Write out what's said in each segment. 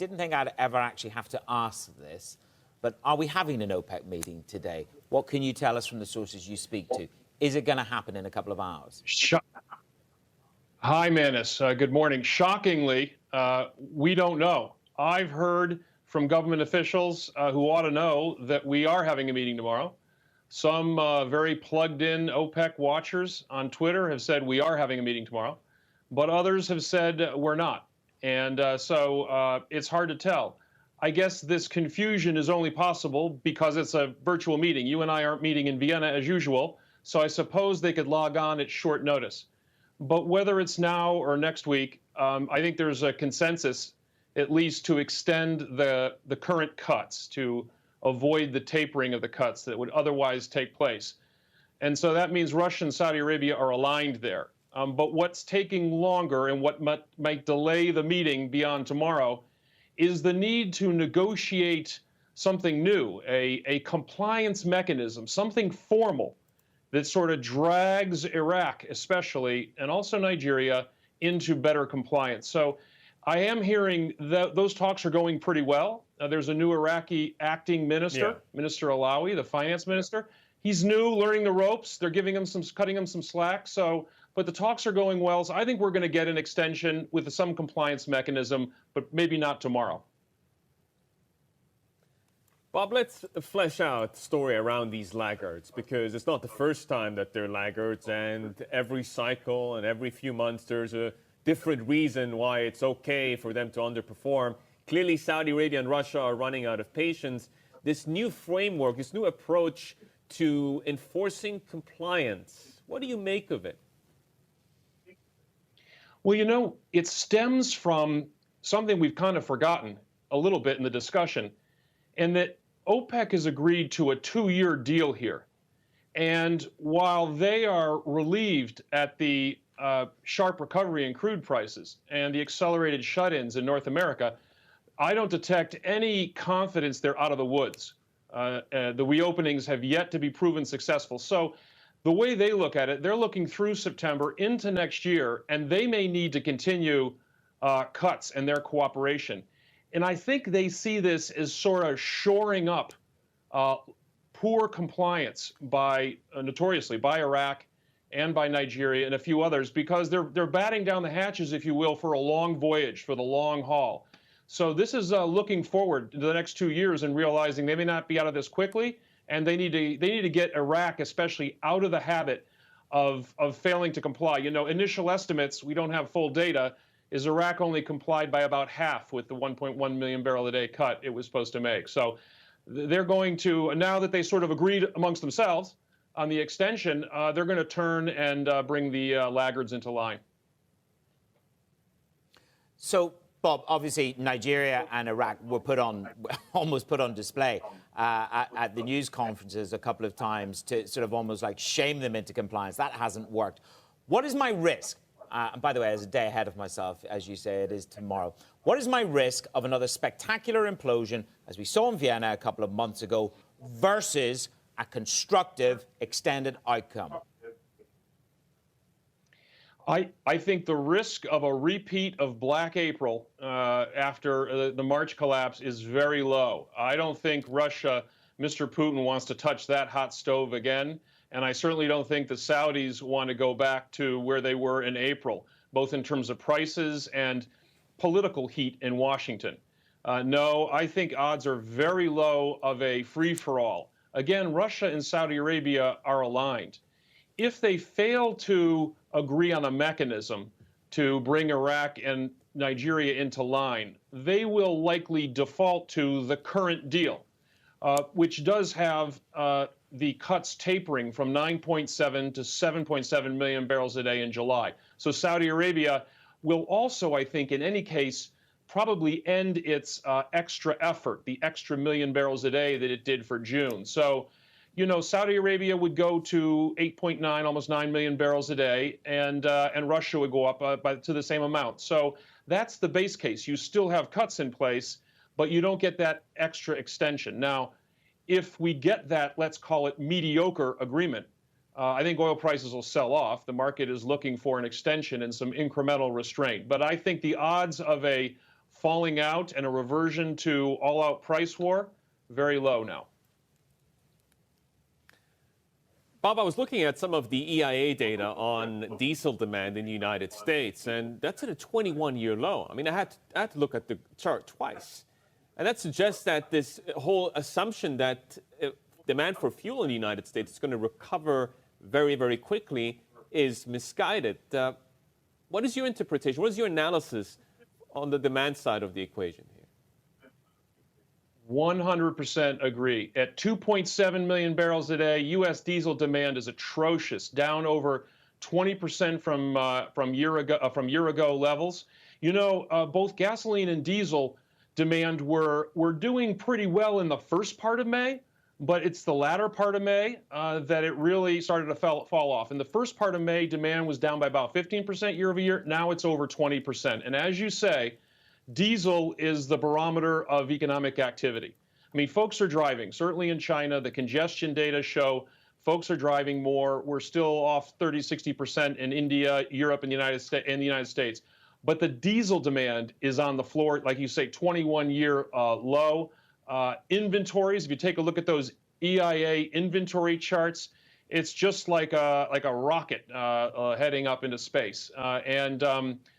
didn't think I'd ever actually have to ask this, but are we having an OPEC meeting today? What can you tell us from the sources you speak to? Is it going to happen in a couple of hours? Hi, Manus. Good morning. Shockingly, we don't know. I've heard from government officials who ought to know that we are having a meeting tomorrow. Some very plugged-in OPEC watchers on Twitter have said we are having a meeting tomorrow, but others have said we're not. And so it's hard to tell. I guess this confusion is only possible because it's a virtual meeting. You and I aren't meeting in Vienna as usual, so I suppose they could log on at short notice. But whether it's now or next week, I think there's a consensus, at least, to extend the current cuts, to avoid the tapering of the cuts that would otherwise take place. And so that means Russia and Saudi Arabia are aligned there. But what's taking longer and what might delay the meeting beyond tomorrow is the need to negotiate something new, a compliance mechanism, something formal that sort of drags Iraq especially, and also Nigeria, into better compliance. So I am hearing that those talks are going pretty well. There's a new Iraqi acting minister, Minister Alawi, the finance minister. He's new, learning the ropes. They're giving him cutting him some slack. So, but the talks are going well. So I think we're going to get an extension with some compliance mechanism, but maybe not tomorrow. Bob, let's flesh out the story around these laggards, because it's not the first time that they're laggards, and every cycle and every few months there's a different reason why it's okay for them to underperform. Clearly, Saudi Arabia and Russia are running out of patience. This new framework, this new approach to enforcing compliance, what do you make of it? Well, you know, it stems from something we've kind of forgotten a little bit in the discussion, and that OPEC has agreed to a 2-year deal here. And while they are relieved at the sharp recovery in crude prices and the accelerated shut-ins in North America, I don't detect any confidence they're out of the woods. The reopenings have yet to be proven successful. So the way they look at it, they're looking through September into next year, and they may need to continue cuts and their cooperation. And I think they see this as sort of shoring up poor compliance notoriously by Iraq and by Nigeria and a few others, because they're batting down the hatches, if you will, for a long voyage, for the long haul. So this is looking forward to the next 2 years and realizing they may not be out of this quickly, and they need to get Iraq especially out of the habit of failing to comply. You know, initial estimates, we don't have full data, is Iraq only complied by about half with the 1.1 million barrel a day cut it was supposed to make. So they're going to, now that they sort of agreed amongst themselves on the extension, they're going to turn and bring the laggards into line. So, Bob, obviously Nigeria and Iraq were almost put on display at the news conferences a couple of times to sort of almost like shame them into compliance. That hasn't worked. What is my risk? And by the way, as a day ahead of myself, as you say, it is tomorrow. What is my risk of another spectacular implosion, as we saw in Vienna a couple of months ago, versus a constructive, extended outcome? I think the risk of a repeat of Black April after the March collapse is very low. I don't think Russia, Mr. Putin, wants to touch that hot stove again. And I certainly don't think the Saudis want to go back to where they were in April, both in terms of prices and political heat in Washington. No, I think odds are very low of a free-for-all. Again, Russia and Saudi Arabia are aligned. If they fail to agree on a mechanism to bring Iraq and Nigeria into line, they will likely default to the current deal, which does have the cuts tapering from 9.7 to 7.7 million barrels a day in July. So Saudi Arabia will also, I think, in any case, probably end its extra effort, the extra million barrels a day that it did for June. So, you know, Saudi Arabia would go to 8.9, almost 9 million barrels a day, and Russia would go up to the same amount. So that's the base case. You still have cuts in place, but you don't get that extra extension. Now, if we get that, let's call it mediocre agreement, I think oil prices will sell off. The market is looking for an extension and some incremental restraint. But I think the odds of a falling out and a reversion to all-out price war, very low now. Bob, I was looking at some of the EIA data on diesel demand in the United States, and that's at a 21-year low. I mean, I had to look at the chart twice. And that suggests that this whole assumption that demand for fuel in the United States is going to recover very, very quickly is misguided. What is your interpretation? What is your analysis on the demand side of the equation here? 100% agree. At 2.7 million barrels a day, U.S. diesel demand is atrocious, down over 20% from year ago levels. You know, both gasoline and diesel demand were doing pretty well in the first part of May, but it's the latter part of May that it really started to fall off. In the first part of May, demand was down by about 15% year over year. Now it's over 20%. And as you say, diesel is the barometer of economic activity. I mean, folks are driving. Certainly in China, the congestion data show folks are driving more. We're still off 30, 60% in India, Europe, and the United States. But the diesel demand is on the floor, like you say, 21-year low. Inventories, if you take a look at those EIA inventory charts, it's just like a rocket heading up into space.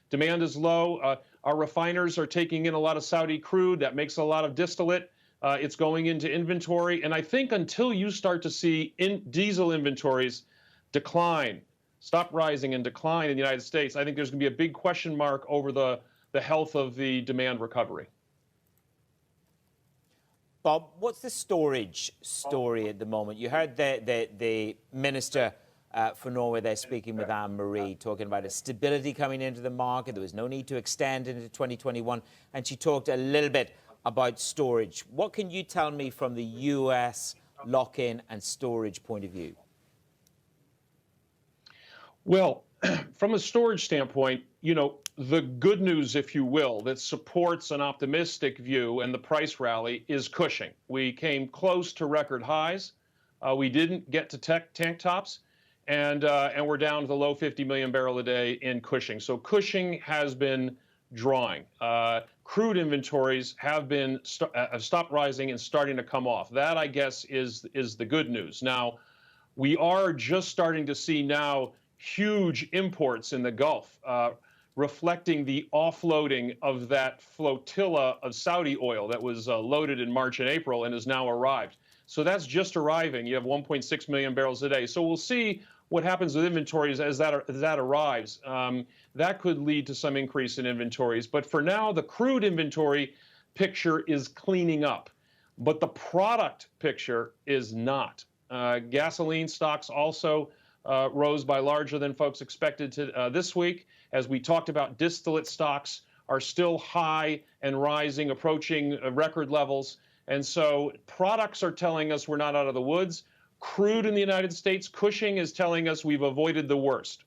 Demand is low. Our refiners are taking in a lot of Saudi crude. That makes a lot of distillate. It's going into inventory. And I think until you start to see diesel inventories decline, stop rising and decline in the United States, I think there's going to be a big question mark over the health of the demand recovery. Bob, what's the storage story at the moment? You heard the minister for Norway there speaking with Anne-Marie, talking about a stability coming into the market. There was no need to extend into 2021. And she talked a little bit about storage. What can you tell me from the U.S. lock-in and storage point of view? Well, from a storage standpoint, you know, the good news, if you will, that supports an optimistic view and the price rally is Cushing. We came close to record highs. We didn't get to tank tops, and we're down to the low 50 million barrel a day in Cushing. So Cushing has been drawing. Crude inventories have stopped rising and starting to come off. That, I guess, is the good news. Now, we are just starting to see now huge imports in the Gulf, reflecting the offloading of that flotilla of Saudi oil that was loaded in March and April and has now arrived. So that's just arriving. You have 1.6 million barrels a day. So we'll see what happens with inventories as that arrives. That could lead to some increase in inventories. But for now, the crude inventory picture is cleaning up. But the product picture is not. Gasoline stocks also rose by larger than folks expected this week. As we talked about, distillate stocks are still high and rising, approaching record levels. And so products are telling us we're not out of the woods. Crude in the United States, Cushing is telling us we've avoided the worst.